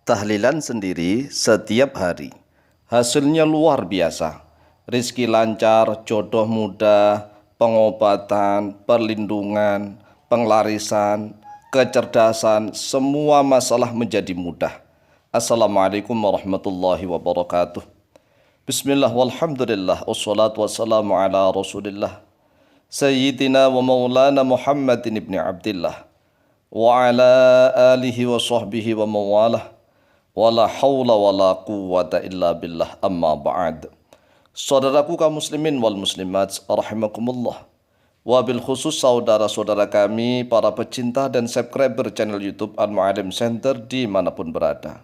Tahlilan sendiri setiap hari. Hasilnya luar biasa. Rizki lancar, jodoh mudah, pengobatan, perlindungan, penglarisan, kecerdasan, semua masalah menjadi mudah. Assalamualaikum warahmatullahi wabarakatuh. Bismillah walhamdulillah wassalatu wassalamu ala rasulillah Sayyidina wa maulana Muhammadin ibn Abdillah wa ala alihi wa sahbihi wa mawalah wala hawla wala quwwata illa billah amma ba'd. Saudaraku kaum muslimin wal muslimat rahimakumullah. Wabil khusus saudara-saudara kami para pecinta dan subscriber channel YouTube Al-Mu'allim Center dimanapun berada,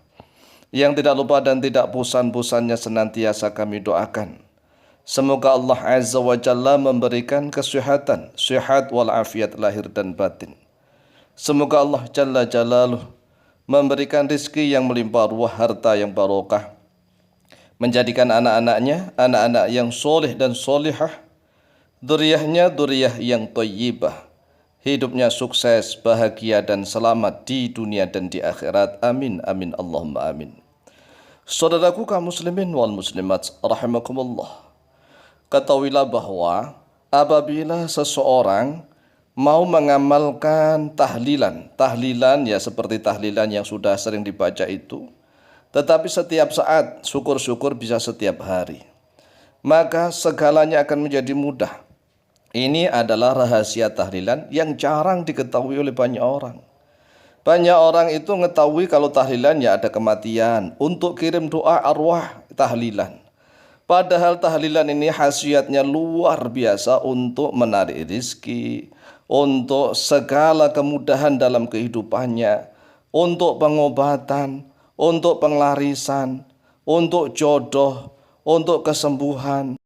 yang tidak lupa dan tidak bosan-bosannya senantiasa kami doakan, semoga Allah Azza wa Jalla memberikan kesehatan, sehat walafiat lahir dan batin. Semoga Allah Jalla Jalaluh memberikan rizki yang melimpah ruah, harta yang barokah, menjadikan anak-anaknya anak-anak yang soleh dan solihah, dzurriyyahnya dzurriyyah yang thayyibah, hidupnya sukses, bahagia dan selamat di dunia dan di akhirat. Amin amin Allahumma amin. Saudaraku kaum muslimin wal muslimat rahimakumullah, ketahuilah bahwa apabila seseorang mau mengamalkan tahlilan ya seperti tahlilan yang sudah sering dibaca itu, tetapi setiap saat, syukur-syukur bisa setiap hari, maka segalanya akan menjadi mudah. Ini adalah rahasia tahlilan yang jarang diketahui oleh banyak orang. Banyak orang itu mengetahui kalau tahlilan ya ada kematian, untuk kirim doa arwah tahlilan. Padahal tahlilan ini khasiatnya luar biasa untuk menarik rezeki, untuk segala kemudahan dalam kehidupannya, untuk pengobatan, untuk penglarisan, untuk jodoh, untuk kesembuhan.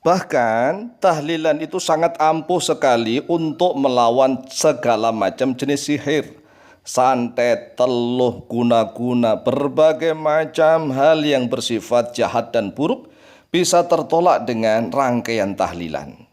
Bahkan tahlilan itu sangat ampuh sekali untuk melawan segala macam jenis sihir, santet, teluh, guna-guna, berbagai macam hal yang bersifat jahat dan buruk bisa tertolak dengan rangkaian tahlilan.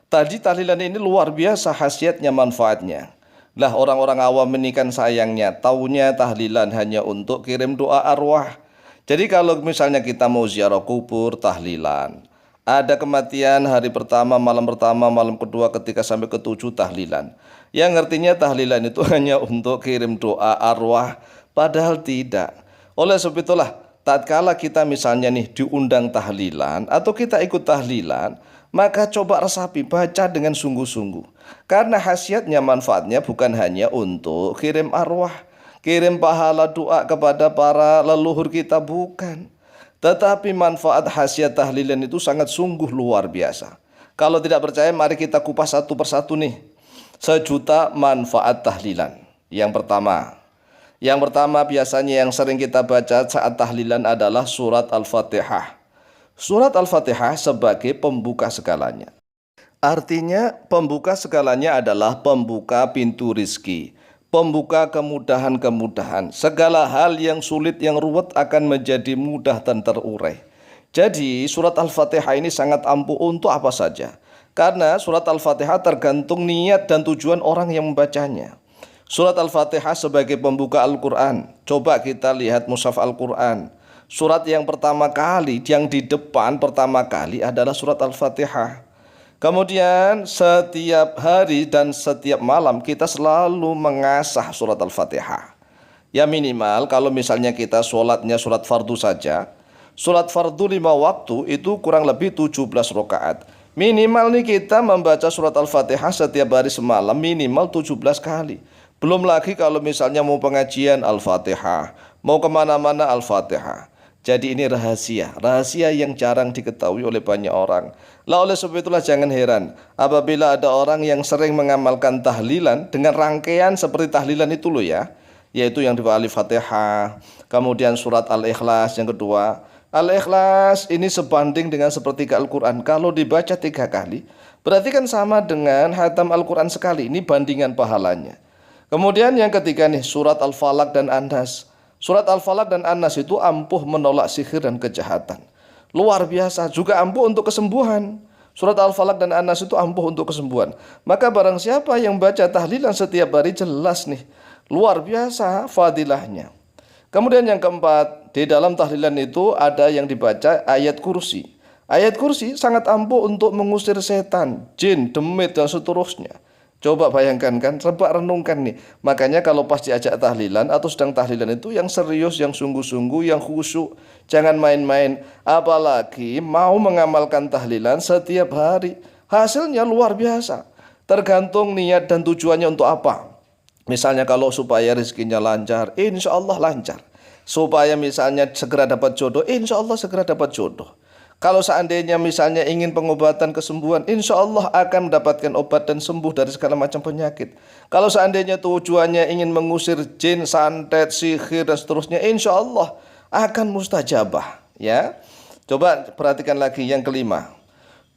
Tadi tahlilan ini luar biasa khasiatnya, manfaatnya. Lah orang-orang awam ini kan sayangnya taunya tahlilan hanya untuk kirim doa arwah. Jadi kalau misalnya kita mau ziarah kubur, tahlilan. Ada kematian hari pertama, malam kedua, ketika sampai ketujuh, tahlilan. Yang ngertinya tahlilan itu hanya untuk kirim doa arwah, padahal tidak. Oleh sebab itulah, tatkala kita misalnya nih diundang tahlilan atau kita ikut tahlilan, maka coba resapi, baca dengan sungguh-sungguh. Karena khasiatnya, manfaatnya bukan hanya untuk kirim arwah, kirim pahala doa kepada para leluhur kita, bukan. Tetapi manfaat khasiat tahlilan itu sangat sungguh luar biasa. Kalau tidak percaya, mari kita kupas satu persatu nih. 1.000.000 manfaat tahlilan. Yang pertama biasanya yang sering kita baca saat tahlilan adalah surat Al-Fatihah. Surat Al-Fatihah sebagai pembuka segalanya. Artinya pembuka segalanya adalah pembuka pintu rizki, pembuka kemudahan-kemudahan. Segala hal yang sulit, yang ruwet akan menjadi mudah dan terurai. Jadi surat Al-Fatihah ini sangat ampuh untuk apa saja. Karena surat Al-Fatihah tergantung niat dan tujuan orang yang membacanya. Surat Al-Fatihah sebagai pembuka Al-Quran. Coba kita lihat mushaf Al-Quran. Surat yang pertama kali, yang di depan pertama kali adalah surat Al-Fatihah. Kemudian setiap hari dan setiap malam kita selalu mengasah surat Al-Fatihah. Ya minimal kalau misalnya kita sholatnya surat fardu saja, surat fardu 5 waktu itu kurang lebih 17 rakaat. Minimal nih kita membaca surat Al-Fatihah setiap hari semalam minimal 17 kali. Belum lagi kalau misalnya mau pengajian Al-Fatihah, mau kemana-mana Al-Fatihah. Jadi ini rahasia yang jarang diketahui oleh banyak orang. Lah oleh sebab itulah jangan heran apabila ada orang yang sering mengamalkan tahlilan dengan rangkaian seperti tahlilan itu loh ya, yaitu yang di Al-Fatihah, kemudian surat Al-Ikhlas yang kedua. Al-Ikhlas ini sebanding dengan sepertiga Al-Quran. Kalau dibaca 3 kali, berarti kan sama dengan hatam Al-Quran sekali. Ini bandingan pahalanya. Kemudian yang ketiga nih, surat Al-Falaq dan An-Nas. Surat Al-Falaq dan An-Nas itu ampuh menolak sihir dan kejahatan. Luar biasa, juga ampuh untuk kesembuhan. Surat Al-Falaq dan An-Nas itu ampuh untuk kesembuhan. Maka barang siapa yang baca tahlilan setiap hari, jelas nih, luar biasa fadilahnya. Kemudian yang keempat, di dalam tahlilan itu ada yang dibaca ayat kursi. Ayat kursi sangat ampuh untuk mengusir setan, jin, demit, dan seterusnya. Coba bayangkan kan, coba renungkan nih. Makanya kalau pas diajak tahlilan atau sedang tahlilan itu yang serius, yang sungguh-sungguh, yang khusyuk. Jangan main-main. Apalagi mau mengamalkan tahlilan setiap hari. Hasilnya luar biasa. Tergantung niat dan tujuannya untuk apa. Misalnya kalau supaya rezekinya lancar, insya Allah lancar. Supaya misalnya segera dapat jodoh, insya Allah segera dapat jodoh. Kalau seandainya misalnya ingin pengobatan kesembuhan, insya Allah akan mendapatkan obat dan sembuh dari segala macam penyakit. Kalau seandainya tujuannya ingin mengusir jin, santet, sihir, dan seterusnya, insya Allah akan mustajabah. Ya, coba perhatikan lagi yang kelima.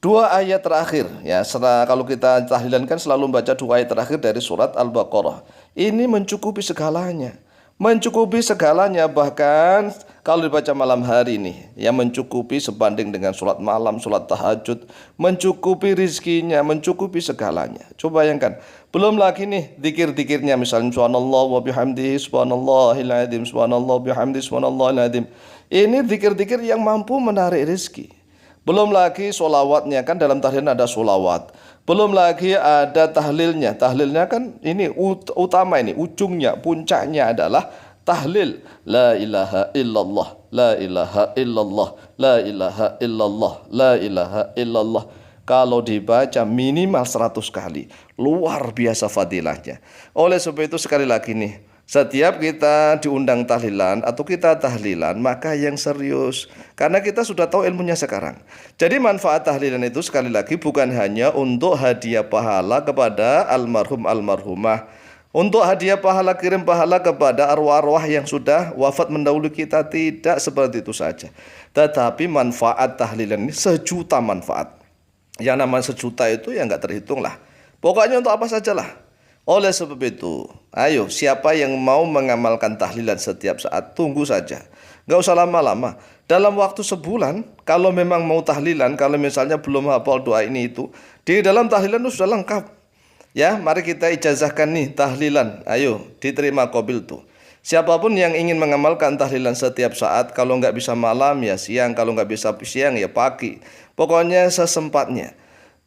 Dua ayat terakhir ya, kalau kita tahlilan kan selalu membaca dua ayat terakhir dari surat Al-Baqarah. Ini mencukupi segalanya. Mencukupi segalanya, bahkan kalau dibaca malam hari nih, yang mencukupi sebanding dengan sholat malam, sholat tahajud, mencukupi rizkinya, mencukupi segalanya. Coba bayangkan, belum lagi nih zikir-zikirnya, misalnya subhanallah wa bihamdihi subhanallahil adzim, subhanallah bihamdihi subhanallahil adzim. Ini zikir-zikir yang mampu menarik rizki. Belum lagi sholawatnya, kan dalam tahlilan ada sholawat. Belum lagi ada tahlilnya. Tahlilnya kan ini utama, ini ujungnya, puncaknya adalah tahlil. La ilaha illallah, la ilaha illallah, la ilaha illallah, la ilaha illallah. Kalau dibaca minimal 100 kali. Luar biasa fadilahnya. Oleh sebab itu sekali lagi nih, setiap kita diundang tahlilan atau kita tahlilan, maka yang serius. Karena kita sudah tahu ilmunya sekarang. Jadi manfaat tahlilan itu sekali lagi bukan hanya untuk hadiah pahala kepada almarhum almarhumah. Untuk hadiah pahala, kirim pahala kepada arwah-arwah yang sudah wafat mendahului kita. Tidak seperti itu saja. Tetapi manfaat tahlilan ini sejuta manfaat. Yang namanya sejuta itu ya nggak terhitung lah. Pokoknya untuk apa sajalah. Oleh sebab itu, ayo siapa yang mau mengamalkan tahlilan setiap saat, tunggu saja. Gak usah lama-lama. Dalam waktu sebulan, kalau memang mau tahlilan, kalau misalnya belum hafal doa ini itu, di dalam tahlilan itu sudah lengkap. Ya, mari kita ijazahkan nih tahlilan. Ayo, diterima qabil tuh. Siapapun yang ingin mengamalkan tahlilan setiap saat, kalau nggak bisa malam ya siang, kalau nggak bisa siang ya pagi. Pokoknya sesempatnya.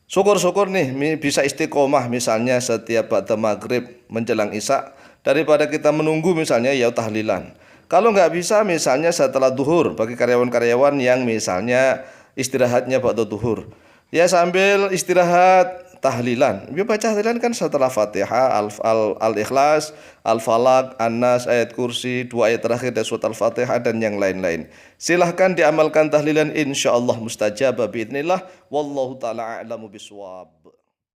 Syukur-syukur nih bisa istiqomah misalnya setiap ba'da maghrib menjelang isya, daripada kita menunggu misalnya ya tahlilan. Kalau nggak bisa misalnya setelah duhur bagi karyawan-karyawan yang misalnya istirahatnya ba'da duhur, ya sambil istirahat tahlilan. Dia baca tahlilan kan setelah Fatihah, Al-Ikhlas, Al-Falaq, An-Nas, ayat kursi, dua ayat terakhir dari surat Al-Fatihah dan yang lain-lain. Silahkan diamalkan tahlilan, insyaallah mustajabah biidznillah. Wallahu taala a'lamu bishawab.